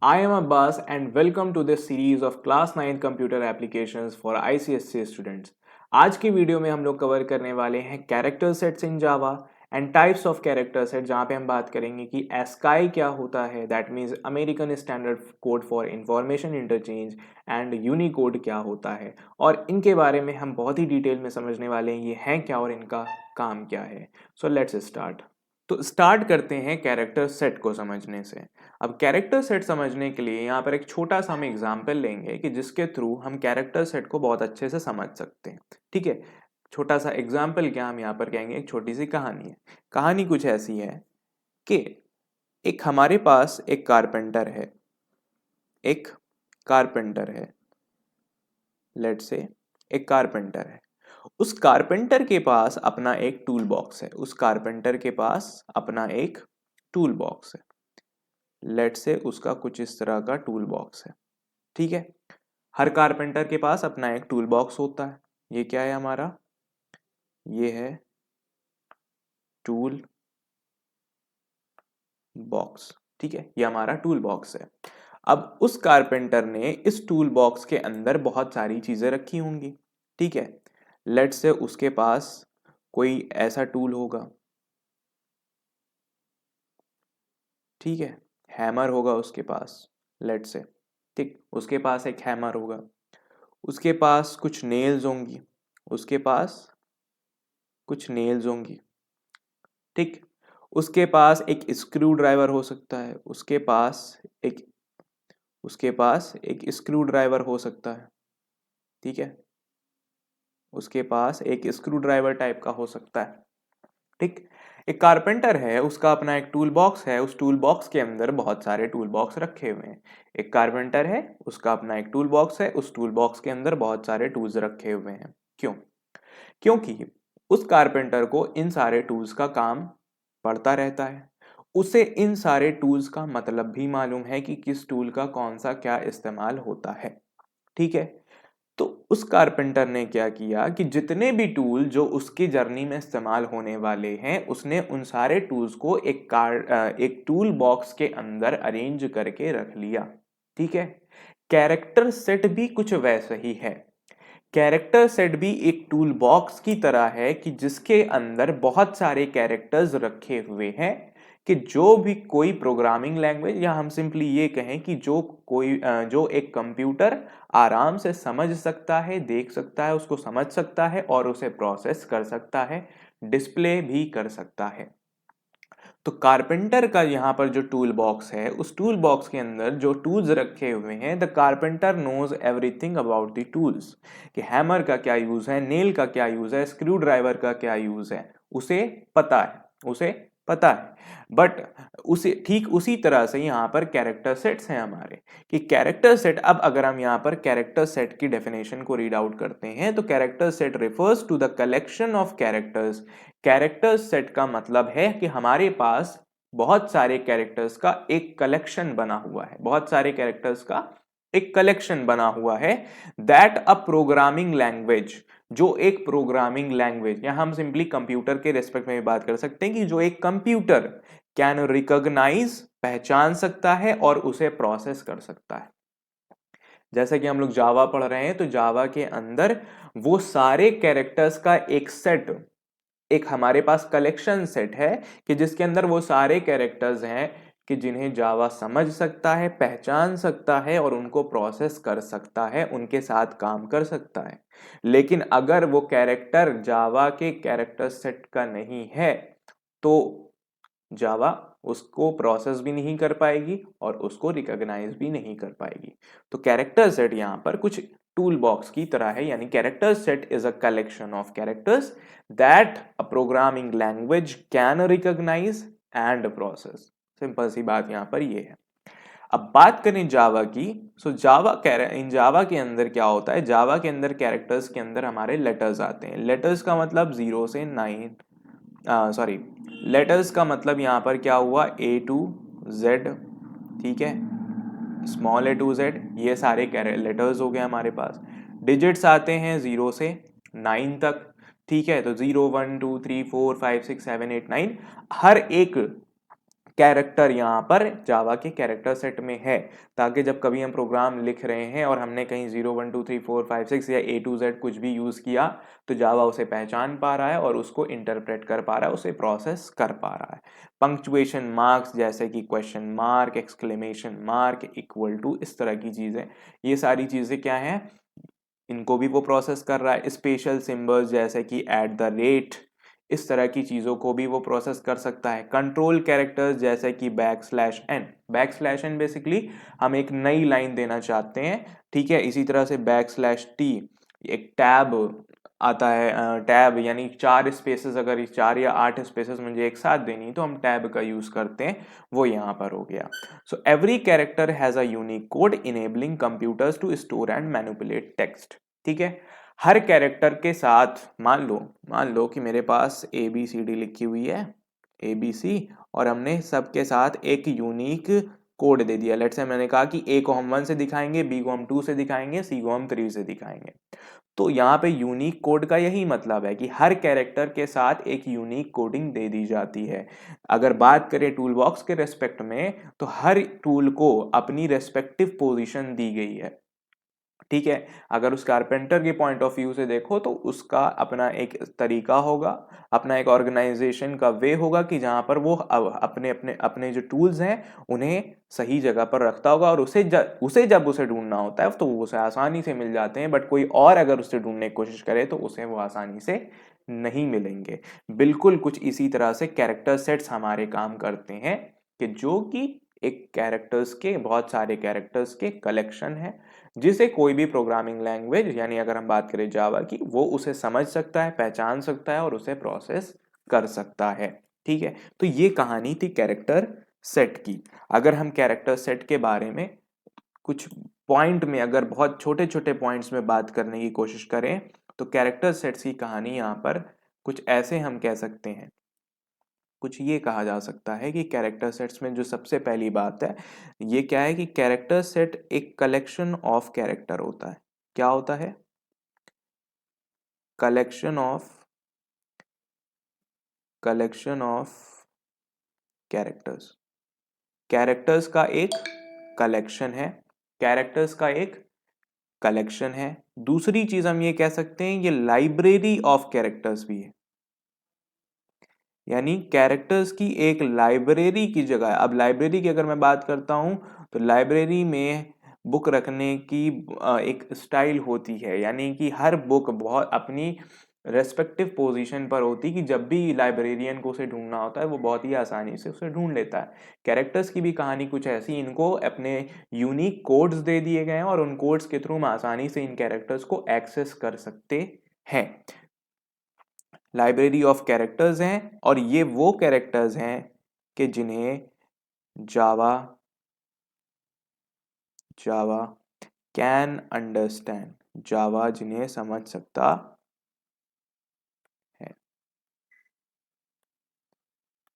I am Abbas and welcome to this series of Class 9 Computer Applications for ICSC students. आज की video में हम लोग cover करने वाले हैं character sets in Java and types of character set, जहाँ पे हम बात करेंगे कि ASCII क्या होता है, that means American standard code for information interchange, and Unicode क्या होता है, और इनके बारे में हम बहुत ही डिटेल में समझने वाले हैं ये हैं क्या और इनका काम क्या है। So let's start. तो स्टार्ट करते हैं कैरेक्टर सेट को समझने से। अब कैरेक्टर सेट समझने के लिए यहाँ पर एक छोटा सा हम एग्जाम्पल लेंगे कि जिसके थ्रू हम कैरेक्टर सेट को बहुत अच्छे से समझ सकते हैं। ठीक है, छोटा सा एग्जाम्पल क्या, हम यहाँ पर कहेंगे एक छोटी सी कहानी है। कहानी कुछ ऐसी है कि एक हमारे पास एक कारपेंटर है, एक कारपेंटर है, लेट्स से एक कारपेंटर है। उस कारपेंटर के पास अपना एक टूल बॉक्स है, उस कारपेंटर के पास अपना एक टूल बॉक्स है। लेट से उसका कुछ इस तरह का टूल बॉक्स है। ठीक है, हर कारपेंटर के पास अपना एक टूल बॉक्स होता है। ये क्या है हमारा, ये है टूल बॉक्स। ठीक है, ये हमारा टूल बॉक्स है। अब उस कारपेंटर ने इस टूल बॉक्स के अंदर बहुत सारी चीजें रखी होंगी। ठीक है, लेट से उसके पास कोई ऐसा टूल होगा, ठीक है, हैमर होगा उसके पास, लेट से, ठीक, उसके पास एक हैमर होगा, उसके पास कुछ नेल्स होंगी, उसके पास कुछ नेल्स होंगी, ठीक, उसके पास एक स्क्रू ड्राइवर हो सकता है, एक उसके पास एक स्क्रू ड्राइवर हो सकता है। ठीक है, उसके पास एक स्क्रू ड्राइवर टाइप का हो सकता है। ठीक, एक कारपेंटर है, उसका अपना एक टूल बॉक्स है, उस टूल बॉक्स के अंदर बहुत सारे टूल बॉक्स रखे हुए हैं। एक कारपेंटर है, उसका अपना एक टूल बॉक्स है, उस टूल बॉक्स के अंदर बहुत सारे टूल्स रखे हुए हैं। क्यों? क्योंकि उस कारपेंटर को इन सारे टूल्स का काम पड़ता रहता है। उसे इन सारे टूल्स का मतलब भी मालूम है कि किस टूल का कौन सा क्या इस्तेमाल होता है। ठीक है, तो उस कारपेंटर ने क्या किया कि जितने भी टूल जो उसकी जर्नी में इस्तेमाल होने वाले हैं, उसने उन सारे टूल्स को एक टूल बॉक्स के अंदर अरेंज करके रख लिया। ठीक है, कैरेक्टर सेट भी कुछ वैसा ही है। कैरेक्टर सेट भी एक टूल बॉक्स की तरह है कि जिसके अंदर बहुत सारे कैरेक्टर्स रखे हुए हैं कि जो भी कोई प्रोग्रामिंग लैंग्वेज, या हम सिंपली ये कहें कि जो एक कंप्यूटर आराम से समझ सकता है, देख सकता है, उसको समझ सकता है और उसे प्रोसेस कर सकता है, डिस्प्ले भी कर सकता है। तो कारपेंटर का यहाँ पर जो टूल बॉक्स है, उस टूल बॉक्स के अंदर जो टूल्स रखे हुए हैं, the carpenter knows everything about the tools, कि हैमर का क्या यूज है, नेल का क्या यूज है, स्क्रू ड्राइवर का क्या यूज है, उसे पता है, उसे पता है। बट ठीक उसी तरह से यहाँ पर कैरेक्टर सेट्स हैं हमारे, कि कैरेक्टर सेट, अब अगर हम यहाँ पर कैरेक्टर सेट की डेफिनेशन को रीड आउट करते हैं तो character set refers to the collection of characters. Characters set का मतलब है कि हमारे पास बहुत सारे कैरेक्टर्स का एक कलेक्शन बना हुआ है, बहुत सारे कैरेक्टर्स का एक कलेक्शन बना हुआ है, दैट अ प्रोग्रामिंग लैंग्वेज, जो एक प्रोग्रामिंग लैंग्वेज, या हम सिंपली कंप्यूटर के रेस्पेक्ट में भी बात कर सकते हैं कि जो एक कंप्यूटर कैन रिकॉग्नाइज, पहचान सकता है और उसे प्रोसेस कर सकता है। जैसे कि हम लोग जावा पढ़ रहे हैं तो जावा के अंदर वो सारे कैरेक्टर्स का एक सेट, एक हमारे पास कलेक्शन सेट है कि जिसके अंदर वो सारे कैरेक्टर्स हैं कि जिन्हें जावा समझ सकता है, पहचान सकता है और उनको प्रोसेस कर सकता है, उनके साथ काम कर सकता है। लेकिन अगर वो कैरेक्टर जावा के कैरेक्टर सेट का नहीं है तो जावा उसको प्रोसेस भी नहीं कर पाएगी और उसको रिकॉग्नाइज भी नहीं कर पाएगी। तो कैरेक्टर सेट यहाँ पर कुछ टूल बॉक्स की तरह है, यानी character set is a collection of characters that a programming language can recognise and process. Simple सी बात यहाँ पर ये है। अब बात करें जावा की, सो जावा के अंदर क्या होता है, जावा के अंदर कैरेक्टर्स के अंदर हमारे लेटर्स आते हैं। लेटर्स का मतलब 0 से 9, सॉरी, लेटर्स का मतलब यहाँ पर क्या हुआ, A to Z, ठीक है, स्मॉल A to Z, ये सारे लेटर्स हो गए हमारे पास। डिजिट्स आते हैं 0 से 9 तक, ठीक है, तो 0 1 2 3 4 5 6 7 8 9, हर एक कैरेक्टर यहाँ पर जावा के कैरेक्टर सेट में है, ताकि जब कभी हम प्रोग्राम लिख रहे हैं और हमने कहीं 0 1 2 3 4 5 6 या A to Z कुछ भी यूज किया तो जावा उसे पहचान पा रहा है और उसको इंटरप्रेट कर पा रहा है, उसे प्रोसेस कर पा रहा है। पंक्चुएशन मार्क्स जैसे कि question mark, exclamation mark, equal to, इस तरह की चीजें, ये सारी चीजें क्या हैं, इनको भी वो प्रोसेस कर रहा है। स्पेशल सिंबल्स जैसे कि एट द रेट, इस तरह की चीज़ों को भी वो प्रोसेस कर सकता है। कंट्रोल कैरेक्टर्स जैसे कि backslash N, backslash N basically हम एक नई लाइन देना चाहते हैं, ठीक है। इसी तरह से बैकस्लैश टी, एक टैब आता है, टैब यानी 4 स्पेसेस, अगर इस 4 या 8 स्पेसेस मुझे एक साथ देनी तो हम टैब का यूज करते हैं, वो यहाँ पर हो गया। So every character has a unique code enabling computers to store and manipulate text, ठीक है। हर कैरेक्टर के साथ मान लो कि मेरे पास ए बी सी डी लिखी हुई है, ए बी सी, और हमने सबके साथ एक यूनिक कोड दे दिया। लेट्स से मैंने कहा कि ए को हम 1 से दिखाएंगे, बी को हम 2 से दिखाएंगे, सी को हम 3 से दिखाएंगे। तो यहाँ पे यूनिक कोड का यही मतलब है कि हर कैरेक्टर के साथ एक यूनिक कोडिंग दे दी जाती है। अगर बात करें टूल बॉक्स के रेस्पेक्ट में, तो हर टूल को अपनी रेस्पेक्टिव पोजीशन दी गई है, ठीक है। अगर उस कारपेंटर के पॉइंट ऑफ व्यू से देखो तो उसका अपना एक तरीका होगा, अपना एक ऑर्गेनाइजेशन का वे होगा कि जहां पर वो अपने अपने अपने जो टूल्स हैं उन्हें सही जगह पर रखता होगा, और उसे जब उसे ढूंढना होता है तो उसे आसानी से मिल जाते हैं, बट कोई और अगर उसे ढूंढने की कोशिश करे तो उसे वो आसानी से नहीं मिलेंगे। बिल्कुल कुछ इसी तरह से कैरेक्टर सेट्स हमारे काम करते हैं, कि जो कि एक कैरेक्टर्स के, बहुत सारे कैरेक्टर्स के कलेक्शन है, जिसे कोई भी प्रोग्रामिंग लैंग्वेज, यानी अगर हम बात करें जावा की, वो उसे समझ सकता है, पहचान सकता है और उसे प्रोसेस कर सकता है, ठीक है। तो ये कहानी थी कैरेक्टर सेट की। अगर हम कैरेक्टर सेट के बारे में कुछ पॉइंट में, अगर बहुत छोटे छोटे पॉइंट्स में बात करने की कोशिश करें, तो कैरेक्टर सेट्स की कहानी यहाँ पर कुछ ऐसे हम कह सकते हैं, कुछ ये कहा जा सकता है कि कैरेक्टर सेट्स में जो सबसे पहली बात है, ये क्या है कि कैरेक्टर सेट एक कलेक्शन ऑफ कैरेक्टर होता है। क्या होता है? Collection of characters. कैरेक्टर्स का एक कलेक्शन है, कैरेक्टर्स का एक कलेक्शन है। दूसरी चीज हम ये कह सकते हैं, ये लाइब्रेरी ऑफ कैरेक्टर्स भी है, यानी कैरेक्टर्स की एक लाइब्रेरी की जगह है। अब लाइब्रेरी की अगर मैं बात करता हूं, तो लाइब्रेरी में बुक रखने की एक स्टाइल होती है, यानी कि हर बुक बहुत अपनी रेस्पेक्टिव पोजीशन पर होती है, कि जब भी लाइब्रेरियन को उसे ढूंढना होता है वो बहुत ही आसानी से उसे ढूंढ लेता है। कैरेक्टर्स की भी कहानी कुछ ऐसी, इनको अपने यूनिक कोड्स दे दिए गए हैं और उन कोड्स के थ्रू हम आसानी से इन कैरेक्टर्स को एक्सेस कर सकते हैं। लाइब्रेरी ऑफ कैरेक्टर्स हैं, और ये वो कैरेक्टर्स हैं कि जिन्हें जावा जावा कैन अंडरस्टैंड, जावा जिन्हें समझ सकता है,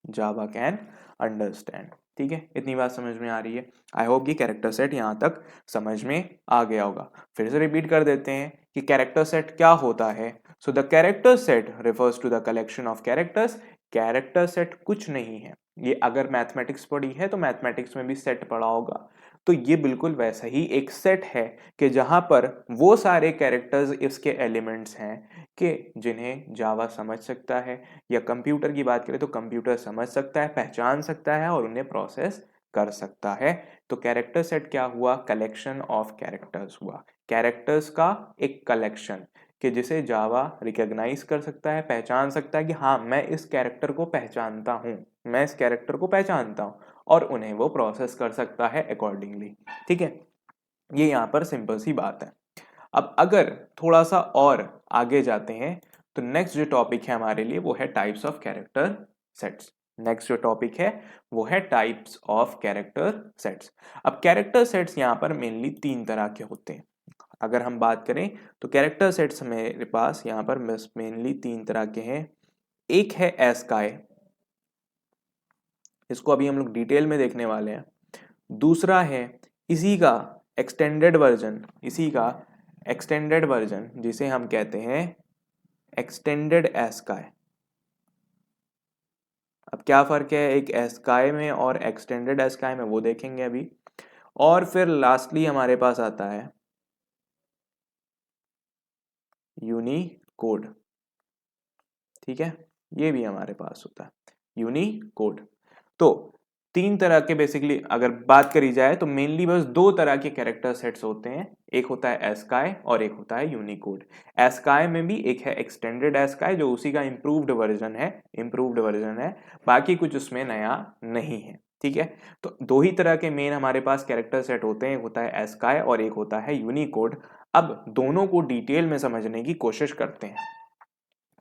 जावा कैन अंडरस्टैंड, ठीक है। इतनी बात समझ में आ रही है? आई होप कि कैरेक्टर सेट यहां तक समझ में आ गया होगा। फिर से रिपीट कर देते हैं कि कैरेक्टर सेट क्या होता है। So the character set refers to the collection of characters. Character set कुछ नहीं है, ये अगर मैथमेटिक्स पढ़ी है तो मैथमेटिक्स में भी सेट पढ़ा होगा, तो ये बिल्कुल वैसा ही एक सेट है कि जहां पर वो सारे कैरेक्टर्स इसके एलिमेंट्स हैं कि जिन्हें जावा समझ सकता है, या कंप्यूटर की बात करें तो कंप्यूटर समझ सकता है, पहचान सकता है और उन्हें प्रोसेस कर सकता है। तो कैरेक्टर सेट क्या हुआ? कलेक्शन ऑफ कैरेक्टर्स हुआ, कैरेक्टर्स का एक कलेक्शन, कि जिसे जावा रिकॉग्नाइज कर सकता है, पहचान सकता है कि हाँ मैं इस कैरेक्टर को पहचानता हूँ, मैं इस कैरेक्टर को पहचानता हूँ, और उन्हें वो प्रोसेस कर सकता है अकॉर्डिंगली, ठीक है। ये यहाँ पर सिंपल सी बात है। अब अगर थोड़ा सा और आगे जाते हैं, तो नेक्स्ट जो टॉपिक है हमारे लिए वो है types of character sets. Next जो टॉपिक है वो है टाइप्स ऑफ कैरेक्टर सेट्स। अब कैरेक्टर सेट्स यहाँ पर मेनली 3 तरह के होते हैं। अगर हम बात करें तो कैरेक्टर सेट्स मेरे पास यहाँ पर मेनली 3 तरह के हैं। एक है एस्काई, इसको अभी हम लोग डिटेल में देखने वाले हैं। दूसरा है इसी का एक्सटेंडेड वर्जन, इसी का एक्सटेंडेड वर्जन जिसे हम कहते हैं एक्सटेंडेड एस्काई। अब क्या फ़र्क है एक एस्काई में और एक्सटेंडेड एस्काई में, वो देखेंगे अभी। और फिर लास्टली हमारे पास आता है यूनिकोड। ठीक है, ये भी हमारे पास होता है यूनिकोड। तो तीन तरह के बेसिकली अगर बात करी जाए तो मेनली बस दो तरह के कैरेक्टर सेट्स होते हैं, एक होता है एस्काई और एक होता है यूनिकोड। एस्काई में भी एक है एक्सटेंडेड एस्काई जो उसी का इम्प्रूव्ड वर्जन है, बाकी कुछ उसमें नया नहीं है। ठीक है, तो दो ही तरह के मेन हमारे पास कैरेक्टर सेट होते हैं, एक होता है एस्काई और एक होता है यूनिकोड। अब दोनों को डिटेल में समझने की कोशिश करते हैं।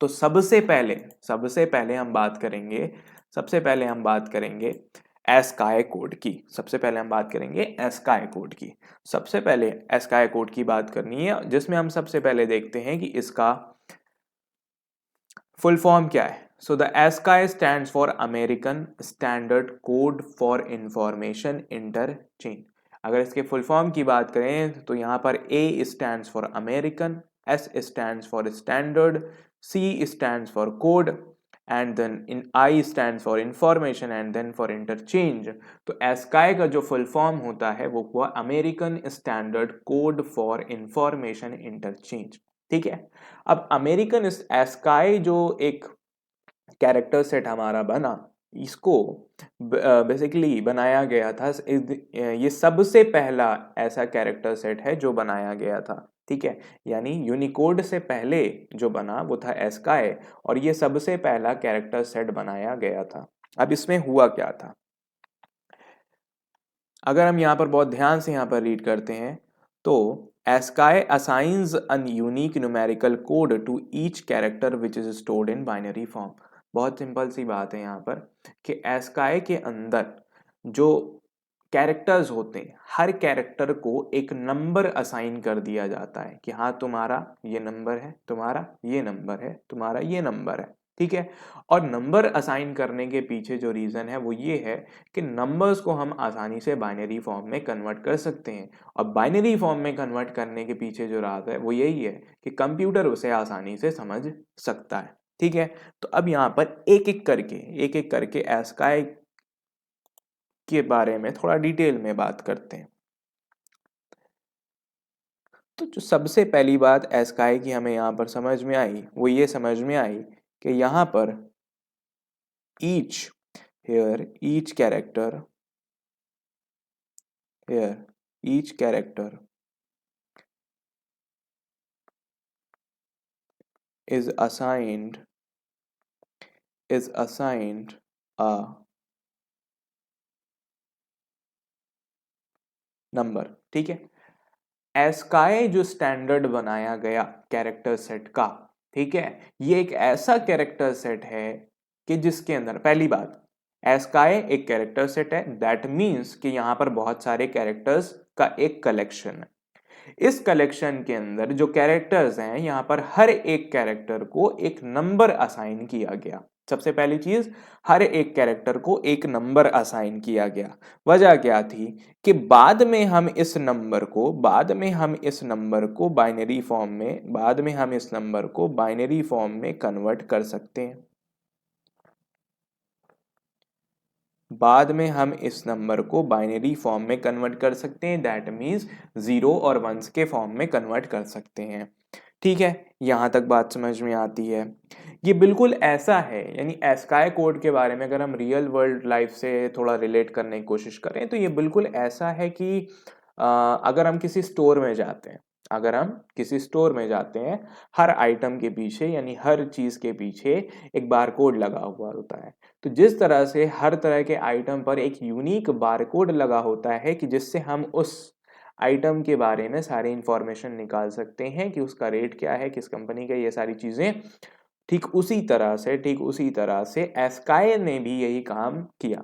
तो सबसे पहले हम बात करेंगे, सबसे पहले हम बात करेंगे एस्काई कोड की। सबसे पहले हम बात करेंगे एस्काई कोड की। सबसे पहले एस्काई कोड की बात करनी है, जिसमें हम सबसे पहले देखते हैं कि इसका फुल फॉर्म क्या है। So the ASCII stands for American standard code for information interchange. अगर इसके फुल फॉर्म की बात करें तो यहाँ पर A stands for American, S stands for standard, C stands for code, and then in I stands for information and then for interchange. तो ASCII का जो फुल फॉर्म होता है वो हुआ American standard code for information interchange. ठीक है, अब अमेरिकन एस्काई जो एक कैरेक्टर सेट हमारा बना, इसको बेसिकली बनाया गया था, ये सबसे पहला ऐसा कैरेक्टर सेट है जो बनाया गया था। ठीक है, यानी यूनिकोड से पहले जो बना वो था एस्काई, और ये सबसे पहला कैरेक्टर सेट बनाया गया था। अब इसमें हुआ क्या था, अगर हम यहाँ पर बहुत ध्यान से यहाँ पर रीड करते हैं तो ASCII assigns an unique numerical code to each character which is stored in binary form. बहुत सिंपल सी बात है यहाँ पर कि एस्काई के अंदर जो कैरेक्टर्स होते हैं, हर कैरेक्टर को एक नंबर असाइन कर दिया जाता है कि हाँ तुम्हारा ये नंबर है, तुम्हारा ये नंबर है, तुम्हारा ये नंबर है। ठीक है, और नंबर असाइन करने के पीछे जो रीज़न है वो ये है कि नंबर्स को हम आसानी से बाइनरी फॉर्म में कन्वर्ट कर सकते हैं, और बाइनरी फॉर्म में कन्वर्ट करने के पीछे जो राज है वो यही है कि कंप्यूटर उसे आसानी से समझ सकता है। ठीक है, तो अब यहाँ पर एक एक करके एस्काई के बारे में थोड़ा डिटेल में बात करते हैं। तो जो सबसे पहली बात एस्काई की हमें यहाँ पर समझ में आई वो ये समझ में आई कि यहाँ पर each here each character here each character is assigned a number. ठीक है, एस्काई जो स्टैंडर्ड बनाया गया कैरेक्टर सेट का, ठीक है, ये एक ऐसा कैरेक्टर सेट है कि जिसके अंदर पहली बात एस्काई एक कैरेक्टर सेट है, दैट मीन्स कि यहां पर बहुत सारे कैरेक्टर्स का एक कलेक्शन है। इस कलेक्शन के अंदर जो कैरेक्टर्स हैं यहाँ पर हर एक कैरेक्टर को एक नंबर असाइन किया गया। सबसे पहली चीज, हर एक कैरेक्टर को एक नंबर असाइन किया गया। वजह क्या थी कि बाद में हम इस नंबर को बाइनरी फॉर्म में कन्वर्ट कर सकते हैं। बाद में हम इस नंबर को बाइनरी फॉर्म में कन्वर्ट कर सकते हैं, दैट मीन्स जीरो और वंस के फॉर्म में कन्वर्ट कर सकते हैं। ठीक है, यहां तक बात समझ में आती है। ये बिल्कुल ऐसा है, यानी एस्काई कोड के बारे में अगर हम रियल वर्ल्ड लाइफ से थोड़ा रिलेट करने की कोशिश करें तो ये बिल्कुल ऐसा है कि अगर हम किसी स्टोर में जाते हैं, हर आइटम के पीछे यानी हर चीज के पीछे एक बारकोड लगा हुआ होता है। तो जिस तरह से हर तरह के आइटम पर एक यूनिक बारकोड लगा होता है कि जिससे हम उस आइटम के बारे में सारी इंफॉर्मेशन निकाल सकते हैं कि उसका रेट क्या है, किस कंपनी का, ये सारी चीजें, ठीक उसी तरह से एस्काई ने भी यही काम किया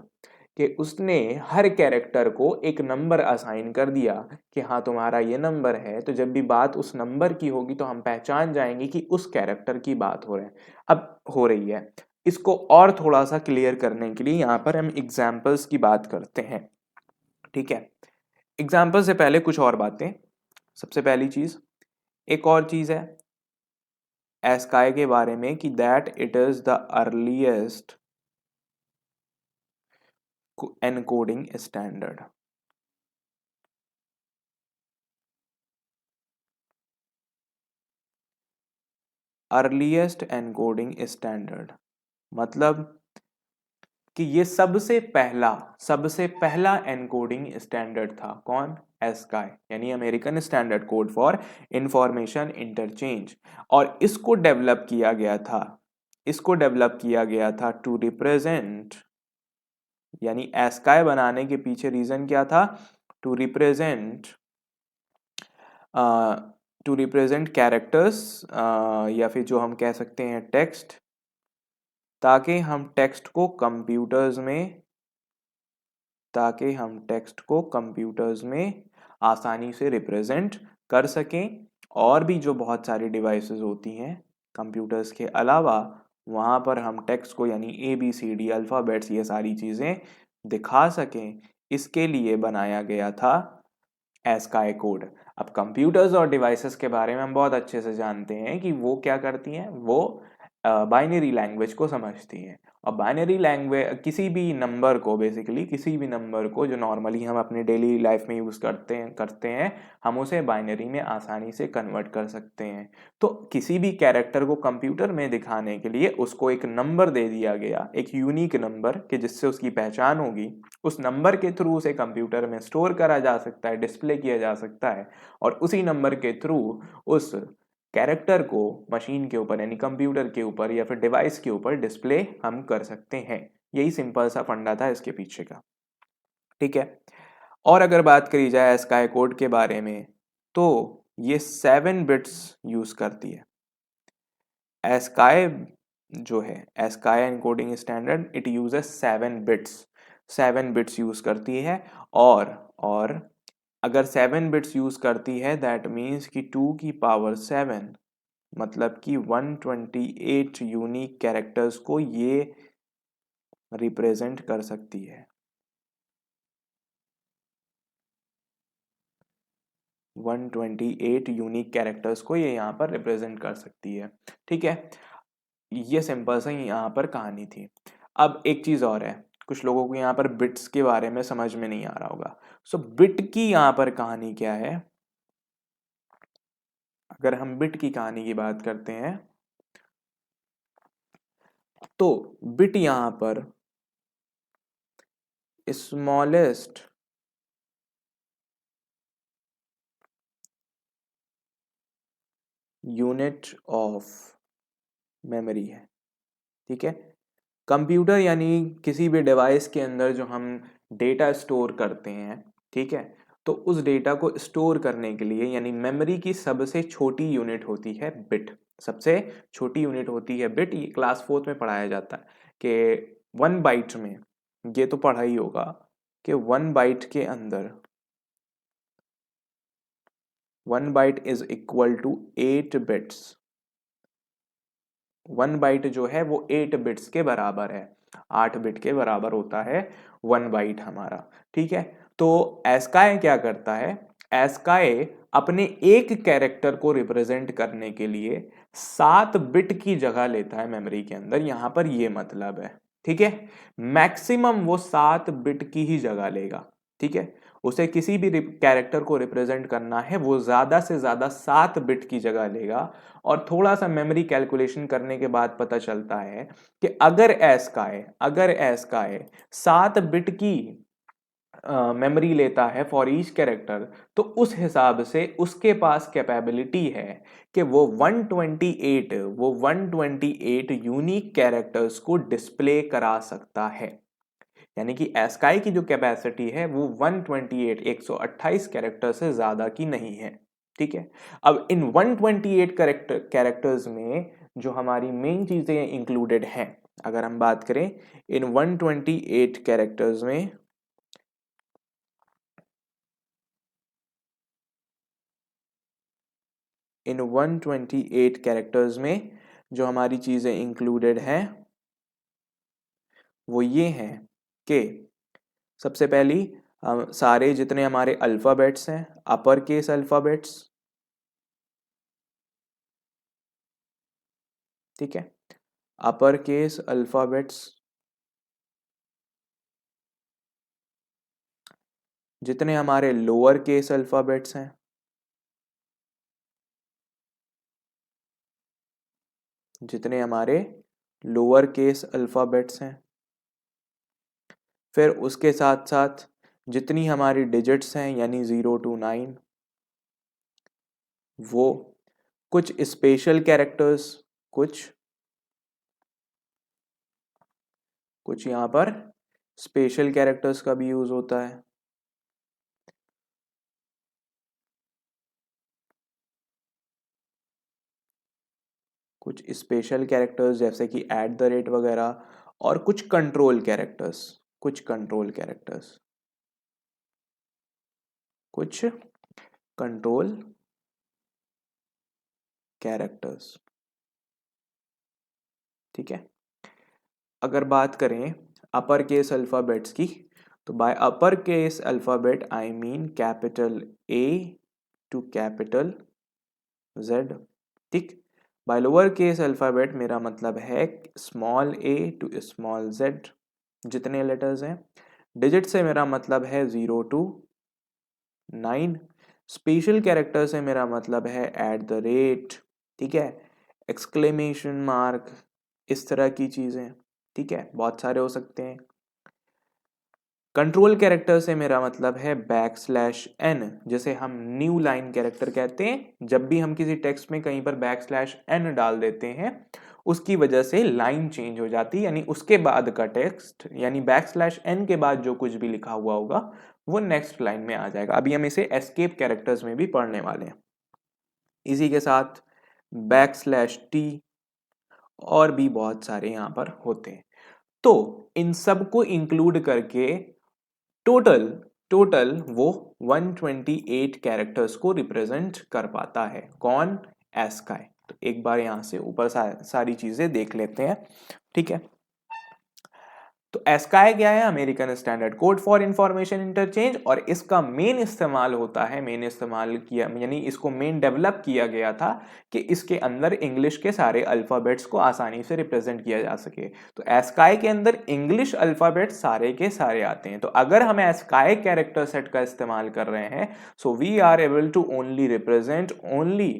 कि उसने हर कैरेक्टर को एक नंबर असाइन कर दिया कि हाँ तुम्हारा ये नंबर है, तो जब भी बात उस नंबर की होगी तो हम पहचान जाएंगे कि उस कैरेक्टर की बात हो रही है। इसको और थोड़ा सा क्लियर करने के लिए यहाँ पर हम एग्जाम्पल्स की बात करते हैं। ठीक है, एग्जाम्पल से पहले कुछ और बातें। सबसे पहली चीज, एक और चीज है एस्काई के बारे में कि that it is the earliest encoding standard. Earliest encoding standard मतलब कि ये सबसे पहला एनकोडिंग स्टैंडर्ड था। कौन? एस्काई, यानी American standard code for information interchange. और इसको डेवलप किया गया था टू रिप्रेजेंट, यानी एस्काई बनाने के पीछे रीजन क्या था? टू रिप्रेजेंट कैरेक्टर्स, या फिर जो हम कह सकते हैं टेक्स्ट, ताकि हम टेक्स्ट को कंप्यूटर्स में आसानी से रिप्रेजेंट कर सकें। और भी जो बहुत सारी डिवाइसेस होती हैं कंप्यूटर्स के अलावा, वहाँ पर हम टेक्स्ट को यानी ABCD अल्फ़ाबेट्स ये सारी चीज़ें दिखा सकें। इसके लिए बनाया गया था एस्काई कोड। अब कंप्यूटर्स और डिवाइसेस के बारे में हम बहुत अच्छे से जानते हैं कि वो क्या करती हैं, वो बाइनरी लैंग्वेज को समझती हैं। और बाइनरी लैंग्वेज किसी भी नंबर को जो नॉर्मली हम अपने डेली लाइफ में यूज़ करते हैं, हम उसे बाइनरी में आसानी से कन्वर्ट कर सकते हैं। तो किसी भी कैरेक्टर को कंप्यूटर में दिखाने के लिए उसको एक नंबर दे दिया गया, एक यूनिक नंबर, कि जिससे उसकी पहचान होगी। उस नंबर के थ्रू उसे कंप्यूटर में स्टोर करा जा सकता है, डिस्प्ले किया जा सकता है, और उसी नंबर के थ्रू उस कैरेक्टर को मशीन के ऊपर यानी कंप्यूटर के ऊपर या फिर डिवाइस के ऊपर डिस्प्ले हम कर सकते हैं। यही सिंपल सा फंडा था इसके पीछे का। ठीक है। और अगर बात करी जाए एस्काई कोड के बारे में, तो ये 7 बिट्स यूज करती है। एस्काई जो है, ASCII encoding standard, it uses 7 bits use करती है। और अगर 7 बिट्स यूज करती है, दैट मीन्स कि 2 की पावर 7, मतलब कि 128 यूनिक कैरेक्टर्स को ये रिप्रेजेंट कर सकती है। 128 यूनिक कैरेक्टर्स को ये यहाँ पर रिप्रेजेंट कर सकती है। ठीक है, ये सिंपल सा यहाँ पर कहानी थी। अब एक चीज और है, कुछ लोगों को यहाँ पर बिट्स के बारे में समझ में नहीं आ रहा होगा। सो बिट की यहाँ पर कहानी क्या है? अगर हम बिट की कहानी की बात करते हैं, तो बिट यहाँ पर स्मॉलेस्ट यूनिट ऑफ मेमोरी है। ठीक है, कंप्यूटर यानी किसी भी डिवाइस के अंदर जो हम डेटा स्टोर करते हैं, ठीक है, तो उस डेटा को स्टोर करने के लिए यानी मेमोरी की सबसे छोटी यूनिट होती है बिट। सबसे छोटी यूनिट होती है बिट। ये क्लास 4 में पढ़ाया जाता है कि 1 बाइट में, ये तो पढ़ा ही होगा कि 1 बाइट के अंदर 1 byte is equal to 8 bits. 1 byte जो है वो 8 बिट्स के बराबर है, 8 बिट के बराबर होता है 1 बाइट हमारा। ठीक है, तो एस्काई क्या करता है? एस्काई अपने एक कैरेक्टर को रिप्रेजेंट करने के लिए 7 बिट की जगह लेता है मेमोरी के अंदर। यहां पर ये मतलब है, ठीक है, मैक्सिमम वो 7 बिट की ही जगह लेगा। ठीक है, उसे किसी भी कैरेक्टर को रिप्रेजेंट करना है, वो ज्यादा से ज्यादा 7 बिट की जगह लेगा। और थोड़ा सा मेमोरी कैलकुलेशन करने के बाद पता चलता है कि अगर एस्काई 7 बिट की मेमोरी लेता है फॉर ईच कैरेक्टर, तो उस हिसाब से उसके पास कैपेबिलिटी है कि वो 128 यूनिक कैरेक्टर्स को डिस्प्ले करा सकता है। यानी कि एस्काई की जो कैपेसिटी है वो 128 कैरेक्टर से ज्यादा की नहीं है। ठीक है, अब इन 128 कैरेक्टर्स में जो हमारी मेन चीजें इंक्लूडेड हैं, अगर हम बात करें इन 128 कैरेक्टर्स में, इन 128 कैरेक्टर्स में जो हमारी चीजें इंक्लूडेड हैं वो ये हैं कि सबसे पहली, सारे जितने हमारे अल्फाबेट्स हैं, अपर केस अल्फाबेट्स, ठीक है, अपर केस अल्फाबेट्स जितने हमारे लोअर केस अल्फाबेट्स हैं, जितने हमारे लोअर केस अल्फाबेट्स हैं, फिर उसके साथ साथ जितनी हमारी डिजिट्स हैं यानी 0 to 9, वो कुछ स्पेशल कैरेक्टर्स, कुछ कुछ यहाँ पर स्पेशल कैरेक्टर्स का भी यूज होता है। कुछ स्पेशल कैरेक्टर्स जैसे कि @ वगैरह, और कुछ कंट्रोल कैरेक्टर्स, कुछ कंट्रोल कैरेक्टर्स, कुछ कंट्रोल कैरेक्टर्स। ठीक है। अगर बात करें अपर केस अल्फ़ाबेट्स की, तो by upper case alphabet I mean capital A to capital Z. ठीक। बाय लोअर केस अल्फ़ाबेट मेरा मतलब है small A to small Z, जितने लेटर्स हैं। डिजिट से मेरा मतलब है 0 to 9। स्पेशल कैरेक्टर से मेरा मतलब है @, ठीक है, एक्सक्लेमेशन मार्क, इस तरह की चीज़ें। ठीक है, बहुत सारे हो सकते हैं। कंट्रोल कैरेक्टर से मेरा मतलब है \n, जिसे हम न्यू लाइन कैरेक्टर कहते हैं। जब भी हम किसी टेक्स्ट में कहीं पर \n डाल देते हैं, उसकी वजह से लाइन चेंज हो जाती है, यानी उसके बाद का टेक्स्ट, यानी \n के बाद जो कुछ भी लिखा हुआ होगा वो नेक्स्ट लाइन में आ जाएगा। अभी हम इसे एस्केप कैरेक्टर्स में भी पढ़ने वाले हैं। इसी के साथ \t और भी बहुत सारे यहाँ पर होते हैं। तो इन सब को इंक्लूड करके टोटल टोटल वो 128 कैरेक्टर्स को रिप्रेजेंट कर पाता है। कौन? एस्काई। तो एक बार यहां से ऊपर सारी चीजें देख लेते हैं। ठीक है। तो एस्काई क्या है? American standard code for information interchange, और इसका मेन इस्तेमाल होता है, मेन इस्तेमाल किया यानी इसको मेन डेवलप किया गया था कि इसके अंदर इंग्लिश के सारे अल्फाबेट्स को आसानी से रिप्रेजेंट किया जा सके। तो एस्काई के अंदर इंग्लिश अल्फाबेट सारे के सारे आते हैं। तो अगर हम एस्काई कैरेक्टर सेट का इस्तेमाल कर रहे हैं, so we are able to only represent only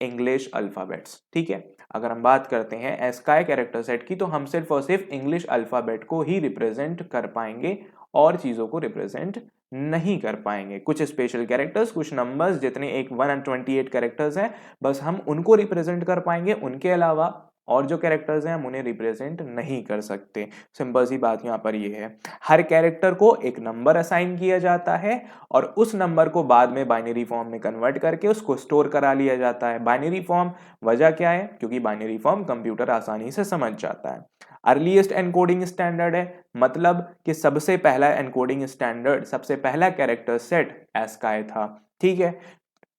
English alphabets. ठीक है। अगर हम बात करते हैं एस्काई कैरेक्टर सेट की, तो हम सिर्फ और सिर्फ इंग्लिश अल्फाबेट को ही रिप्रेजेंट कर पाएंगे और चीजों को रिप्रेजेंट नहीं कर पाएंगे। कुछ स्पेशल कैरेक्टर्स, कुछ नंबर्स, जितने एक 128 कैरेक्टर्स हैं, बस हम उनको रिप्रेजेंट कर पाएंगे। उनके अलावा और जो कैरेक्टर्स हैं हम उन्हें रिप्रेजेंट नहीं कर सकते। सिंपल सी बात यहाँ पर ये है। हर कैरेक्टर को एक नंबर असाइन किया जाता है और उस नंबर को बाद में बाइनरी फॉर्म में कन्वर्ट करके उसको स्टोर करा लिया जाता है। बाइनरी फॉर्म, वजह क्या है? क्योंकि बाइनरी फॉर्म कंप्यूटर आसानी से समझ जाता है। अर्लीस्ट एनकोडिंग स्टैंडर्ड है, मतलब कि सबसे पहला एनकोडिंग स्टैंडर्ड, सबसे पहला कैरेक्टर सेट एस्काई था। ठीक है।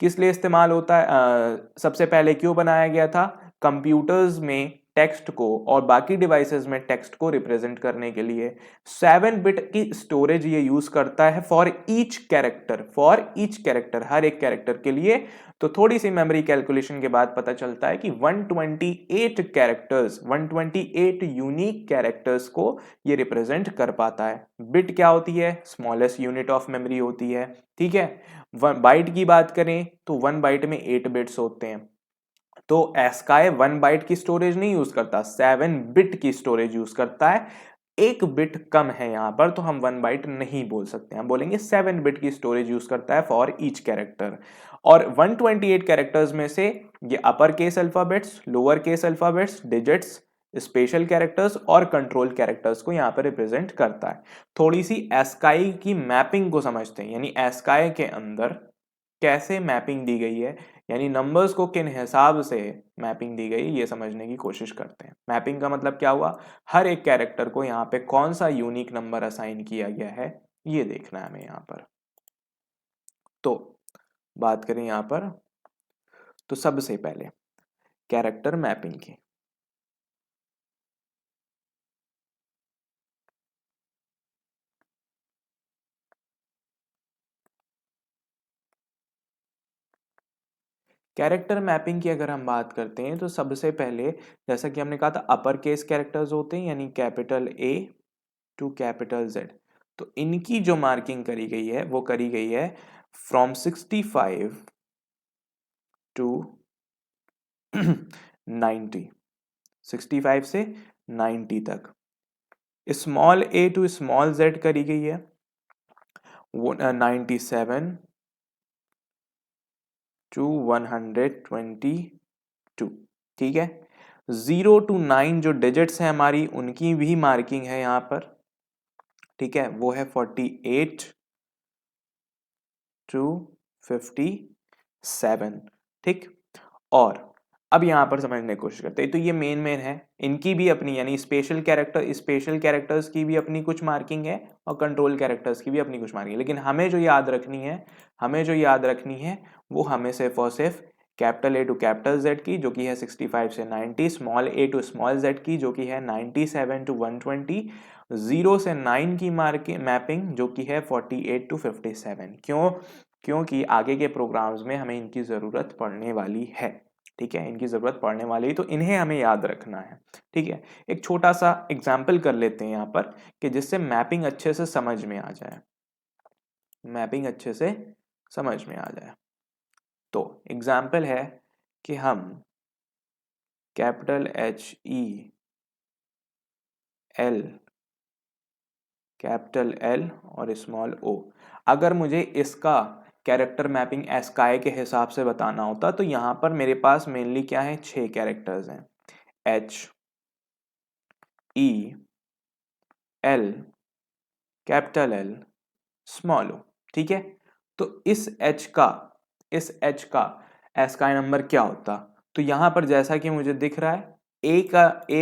किस लिए इस्तेमाल होता है? सबसे पहले क्यों बनाया गया था? कंप्यूटर्स में टेक्स्ट को और बाकी डिवाइसेस में टेक्स्ट को रिप्रेजेंट करने के लिए 7 बिट की स्टोरेज ये यूज करता है for each character, for each character, हर एक कैरेक्टर के लिए। तो थोड़ी सी मेमोरी कैलकुलेशन के बाद पता चलता है कि 128 कैरेक्टर्स, 128 यूनिक कैरेक्टर्स को ये रिप्रेजेंट कर पाता है। बिट क्या होती है? स्मॉलेस्ट यूनिट ऑफ मेमोरी होती है। ठीक है। बाइट की बात करें तो 1 बाइट में 8 बिट्स होते हैं। तो एस्काई 1 बाइट की स्टोरेज नहीं यूज करता, 7 बिट की स्टोरेज यूज करता है। एक बिट कम है यहां पर, तो हम 1 बाइट नहीं बोल सकते, हम बोलेंगे 7 बिट की स्टोरेज यूज करता है फॉर ईच कैरेक्टर। और 128 कैरेक्टर्स में से ये upper case alphabets, lower case alphabets, digits, special characters और कंट्रोल कैरेक्टर्स को यहां पर रिप्रेजेंट करता है। थोड़ी सी एस्काई की मैपिंग को समझते हैं, यानी एस्काई के अंदर कैसे मैपिंग दी गई है, यानी नंबर्स को किन हिसाब से मैपिंग दी गई, ये समझने की कोशिश करते हैं। मैपिंग का मतलब क्या हुआ? हर एक कैरेक्टर को यहाँ पे कौन सा यूनिक नंबर असाइन किया गया है, ये देखना है हमें यहाँ पर। तो बात करें यहाँ पर, तो सबसे पहले कैरेक्टर मैपिंग की। कैरेक्टर मैपिंग की अगर हम बात करते हैं, तो सबसे पहले जैसा कि हमने कहा था अपर केस कैरेक्टर्स होते हैं, यानी capital A to capital Z। तो इनकी जो मार्किंग करी गई है वो करी गई है फ्रॉम 65 टू 90, 65 से 90 तक। Small A to small Z करी गई है 97 टू 122। ठीक है, 0 to 9 जो डिजिट्स हैं हमारी उनकी भी मार्किंग है यहां पर। ठीक है, वो है 48 टू 57। ठीक, और अब यहां पर समझने की कोशिश करते हैं। तो ये मेन है, इनकी भी अपनी यानी स्पेशल कैरेक्टर्स की भी अपनी कुछ मार्किंग है और कंट्रोल कैरेक्टर्स की भी अपनी कुछ मार्किंग है। लेकिन हमें जो याद रखनी है वो हमें सिर्फ और सिर्फ capital A to capital Z की जो कि है 65 से 90, small A to small Z की जो कि है 97 टू 120, 0 से 9 की मैपिंग जो कि है 48 टू 57। क्योंकि आगे के प्रोग्राम्स में हमें इनकी जरूरत पड़ने वाली है। ठीक है, इनकी जरूरत पड़ने वाली है तो इन्हें हमें याद रखना है। ठीक है, एक छोटा सा एग्जाम्पल कर लेते हैं यहाँ पर कि जिससे मैपिंग अच्छे से समझ में आ जाए, तो एग्जाम्पल है कि हम capital H E L, capital L और स्मॉल ओ, अगर मुझे इसका कैरेक्टर मैपिंग एस्काई के हिसाब से बताना होता तो यहां पर मेरे पास मेनली क्या है, 6 कैरेक्टर्स हैं, H E L, capital L, small O. ठीक है, तो इस एच का एस्काई नंबर क्या होता, तो यहां पर जैसा कि मुझे दिख रहा है ए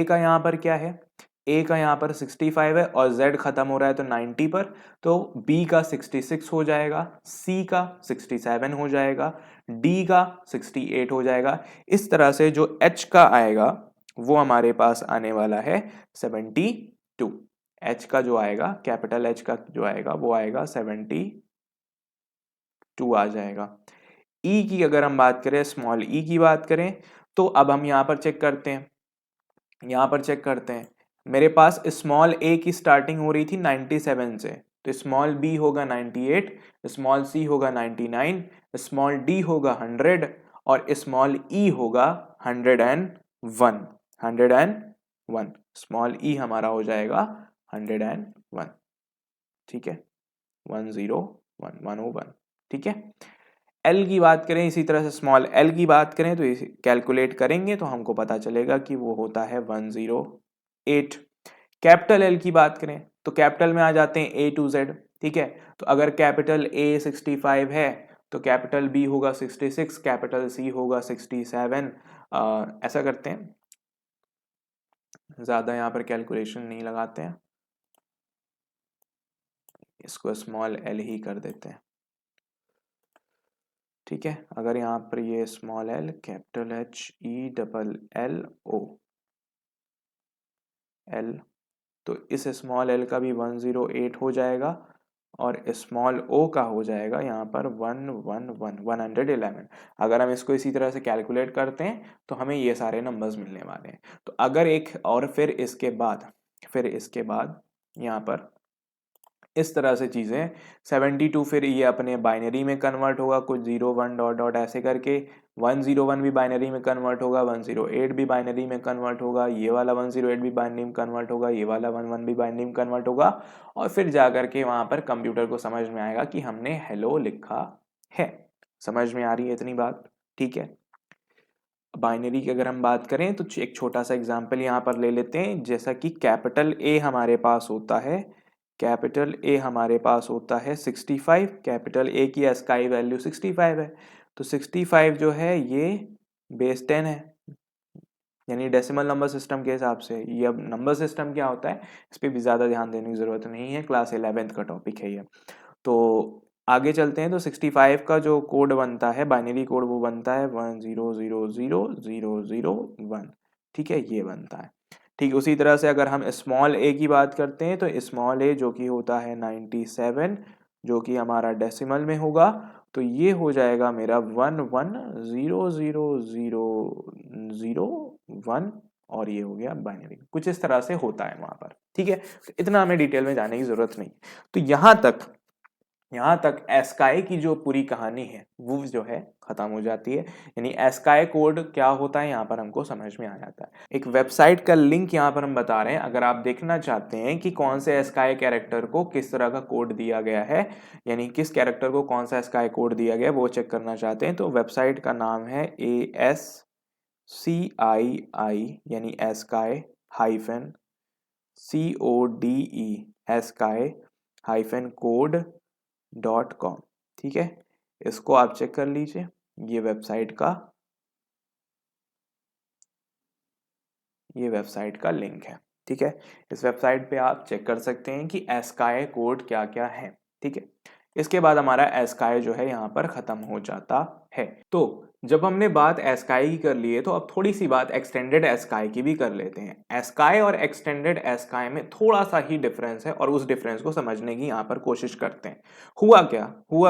का यहां पर क्या है, ए का यहाँ पर 65 है और Z खत्म हो रहा है तो 90 पर, तो B का 66 हो जाएगा, C का 67 हो जाएगा, D का 68 हो जाएगा। इस तरह से जो H का आएगा वो हमारे पास आने वाला है 72। H का जो आएगा, कैपिटल H का जो आएगा वो आएगा 72 आ जाएगा। E की अगर हम बात करें, स्मॉल e की बात करें, तो अब हम यहाँ पर चेक करते हैं, मेरे पास स्मॉल ए की स्टार्टिंग हो रही थी 97 से, तो स्मॉल बी होगा 98, स्मॉल सी होगा 99, स्मॉल डी होगा 100 और स्मॉल ई होगा 101। स्मॉल ई हमारा हो जाएगा 101। ठीक है, 101। ठीक है, एल की बात करें, इसी तरह से स्मॉल एल की बात करें तो कैलकुलेट करेंगे तो हमको पता चलेगा कि वो होता है 108। कैपिटल एल की बात करें तो कैपिटल में आ जाते हैं ए टू जेड। ठीक है, तो अगर कैपिटल ए 65 है तो कैपिटल बी होगा 66, कैपिटल सी होगा 67। ऐसा करते हैं, ज्यादा यहाँ पर कैलकुलेशन नहीं लगाते हैं, इसको स्मॉल एल ही कर देते हैं। ठीक है, अगर यहाँ पर ये small L, capital H E double L O L, तो इस स्मॉल एल का भी 108 हो जाएगा और स्मॉल ओ का हो जाएगा यहाँ पर 111। अगर हम इसको इसी तरह से कैलकुलेट करते हैं तो हमें ये सारे नंबर्स मिलने वाले हैं। तो अगर एक और फिर इसके बाद यहाँ पर इस तरह से चीज़ें 72 फिर ये अपने बाइनरी में कन्वर्ट होगा, कुछ 0 1 डॉट डॉट ऐसे करके, 101 भी बाइनरी में कन्वर्ट होगा, 108 भी बाइनरी में कन्वर्ट होगा, ये वाला 108 भी बाइनरी में कन्वर्ट होगा, ये वाला 11 भी बाइनरी में कन्वर्ट होगा और फिर जा करके वहाँ पर कंप्यूटर को समझ में आएगा कि हमने हेलो लिखा है। समझ में आ रही है इतनी बात? ठीक है, बाइनरी की अगर हम बात करें तो एक छोटा सा एग्जाम्पल यहाँ पर ले लेते हैं। जैसा कि कैपिटल ए हमारे पास होता है, 65, कैपिटल ए की एस्काई वैल्यू 65 है, तो 65 जो है ये बेस 10 है, यानी डेसिमल नंबर सिस्टम के हिसाब से। ये अब नंबर सिस्टम क्या होता है इस पर भी ज़्यादा ध्यान देने की ज़रूरत नहीं है, क्लास 11th का टॉपिक है ये। तो आगे चलते हैं, तो 65 का जो कोड बनता है, बाइनरी कोड, वो बनता है 10000001। ठीक है, ये बनता है। ठीक, उसी तरह से अगर हम स्मॉल ए की बात करते हैं तो स्मॉल ए जो कि होता है 97, जो कि हमारा डेसिमल में होगा, तो ये हो जाएगा मेरा 11000001। और ये हो गया बाइनरी। कुछ इस तरह से होता है वहां पर, ठीक है। तो इतना हमें डिटेल में जाने की जरूरत नहीं। तो यहाँ तक एस्काई की जो पूरी कहानी है वो जो है खत्म हो जाती है। यानी एस्काई कोड क्या होता है यहाँ पर हमको समझ में आ जाता है। एक वेबसाइट का लिंक यहाँ पर हम बता रहे हैं, अगर आप देखना चाहते हैं कि कौन से एस्काई कैरेक्टर को किस तरह का कोड दिया गया है, यानी किस कैरेक्टर को कौन सा एस्काई कोड दिया गया है, वो चेक करना चाहते हैं, तो वेबसाइट का नाम है ASCII यानी ASCII hyphen CODE ASCII hyphen code .com, ठीक है। इसको आप चेक कर लीजिए, ये वेबसाइट का लिंक है, ठीक है। इस वेबसाइट पे आप चेक कर सकते हैं कि एस्काई कोड क्या क्या है, ठीक है। इसके बाद हमारा एस्काई जो है यहाँ पर खत्म हो जाता है। तो जब हमने बात एस्काई की कर ली है, तो अब थोड़ी सी बात एक्सटेंडेड एस्काई की भी कर लेते हैं। एस्काई और एक्सटेंडेड एस्काई में थोड़ा सा ही डिफरेंस है और उस डिफरेंस को समझने की यहाँ पर कोशिश करते हैं। हुआ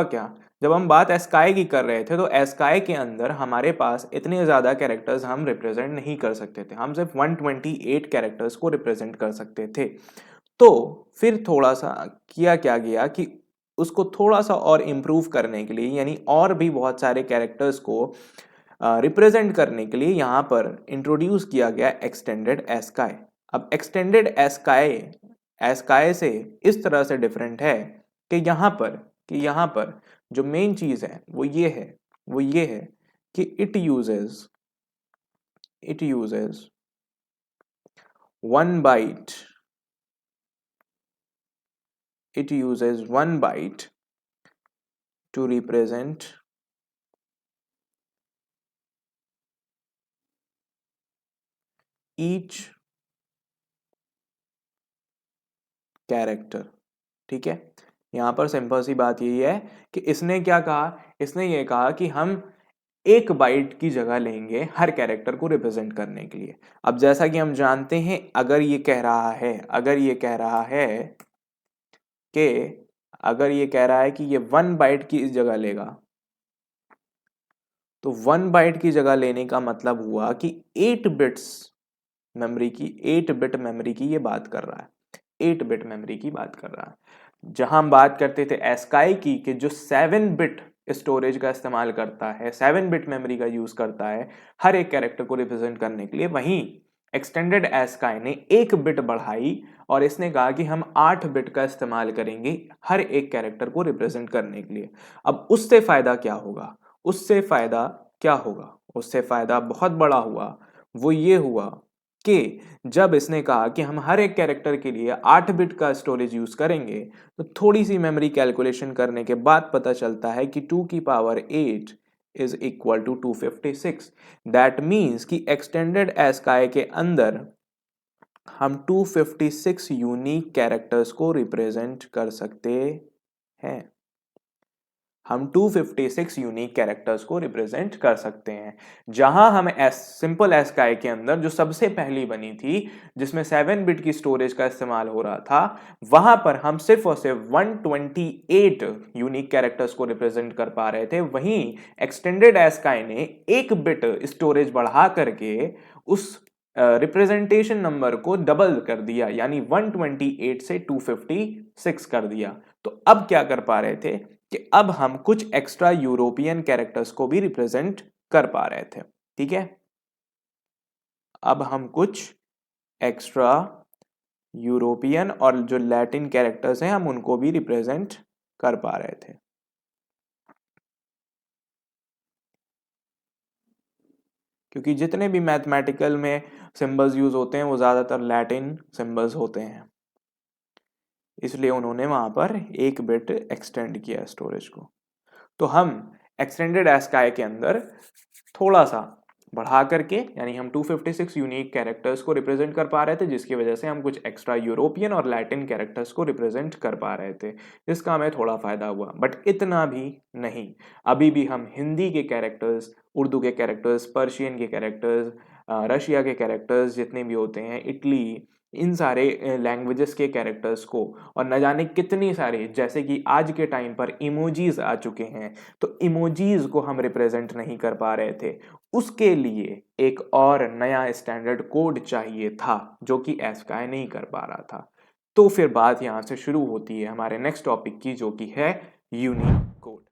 क्या, जब हम बात एस्काई की कर रहे थे तो एस्काई के अंदर हमारे पास इतने ज्यादा कैरेक्टर्स हम रिप्रेजेंट नहीं कर सकते थे, हम सिर्फ 128 कैरेक्टर्स को रिप्रेजेंट कर सकते थे। तो फिर थोड़ा सा किया क्या गया कि उसको थोड़ा सा और इम्प्रूव करने के लिए, यानी और भी बहुत सारे कैरेक्टर्स को रिप्रेजेंट करने के लिए यहाँ पर इंट्रोड्यूस किया गया एक्सटेंडेड एस्काई। अब एक्सटेंडेड एस्काई एस्काई से इस तरह से डिफरेंट है कि यहाँ पर जो मेन चीज है वो ये है कि it uses 1 byte to represent each character, ठीक है। यहां पर सिंपल सी बात यही है कि इसने क्या कहा, इसने ये कहा कि हम 1 बाइट की जगह लेंगे हर कैरेक्टर को रिप्रेजेंट करने के लिए। अब जैसा कि हम जानते हैं, अगर ये कह रहा है कि ये 1 बाइट की जगह लेगा, तो 1 बाइट की जगह लेने का मतलब हुआ कि 8 बिट मेमोरी की ये बात कर रहा है, 8 बिट मेमोरी की बात कर रहा है। जहां हम बात करते थे एस्काई की कि जो 7 बिट स्टोरेज का इस्तेमाल करता है, 7 बिट मेमोरी का यूज करता है हर एक कैरेक्टर को रिप्रेजेंट करने के लिए, वहीं एक्सटेंडेड एस्काई ने 1 बिट बढ़ाई और इसने कहा कि हम 8 बिट का इस्तेमाल करेंगे हर एक कैरेक्टर को रिप्रेजेंट करने के लिए। अब उससे फायदा क्या होगा, उससे फायदा बहुत बड़ा हुआ। वो ये हुआ कि जब इसने कहा कि हम हर एक कैरेक्टर के लिए 8 बिट का स्टोरेज यूज करेंगे, तो थोड़ी सी मेमोरी कैलकुलेशन करने के बाद पता चलता है कि 2 की power 8 is equal to 256। That means कि एक्सटेंडेड एस्काई के अंदर हम 256 यूनिक कैरेक्टर्स को रिप्रेजेंट कर सकते हैं। हम 256 यूनिक कैरेक्टर्स को रिप्रेजेंट कर सकते हैं। जहां हम सिंपल एस्काई के अंदर जो सबसे पहली बनी थी, जिसमें 7 बिट की स्टोरेज का इस्तेमाल हो रहा था, वहां पर हम सिर्फ और सिर्फ 128 यूनिक कैरेक्टर्स को रिप्रेजेंट कर पा रहे थे। वहीं एक्सटेंडेड एस्काई ने 1 बिट स्टोरेज बढ़ा करके उस रिप्रेजेंटेशन नंबर को डबल कर दिया, यानी 128 से 256 कर दिया। तो अब क्या कर पा रहे थे कि अब हम कुछ एक्स्ट्रा यूरोपियन कैरेक्टर्स को भी रिप्रेजेंट कर पा रहे थे, ठीक है। अब हम कुछ एक्स्ट्रा यूरोपियन और जो लैटिन कैरेक्टर्स हैं हम उनको भी रिप्रेजेंट कर पा रहे थे। क्योंकि जितने भी मैथमेटिकल में सिंबल्स यूज होते हैं वो ज्यादातर लैटिन सिंबल्स होते हैं, इसलिए उन्होंने वहां पर 1 बिट एक्सटेंड किया स्टोरेज को। तो हम एक्सटेंडेड एस्काई के अंदर थोड़ा सा बढ़ा करके, यानी हम 256 यूनिक कैरेक्टर्स को रिप्रेजेंट कर पा रहे थे, जिसकी वजह से हम कुछ एक्स्ट्रा यूरोपियन और लैटिन कैरेक्टर्स को रिप्रेजेंट कर पा रहे थे, जिसका हमें थोड़ा फायदा हुआ, बट इतना भी नहीं। अभी भी हम हिंदी के कैरेक्टर्स, उर्दू के कैरेक्टर्स, पर्शियन के कैरेक्टर्स, रशिया के कैरेक्टर्स जितने भी होते हैं, इटली, इन सारे लैंग्वेजेस के कैरेक्टर्स को, और न जाने कितनी सारे, जैसे कि आज के टाइम पर इमोजीज आ चुके हैं, तो इमोजीज को हम रिप्रेजेंट नहीं कर पा रहे थे। उसके लिए एक और नया स्टैंडर्ड कोड चाहिए था जो कि एस्काई नहीं कर पा रहा था। तो फिर बात यहाँ से शुरू होती है हमारे नेक्स्ट टॉपिक की, जो कि है यूनिकोड।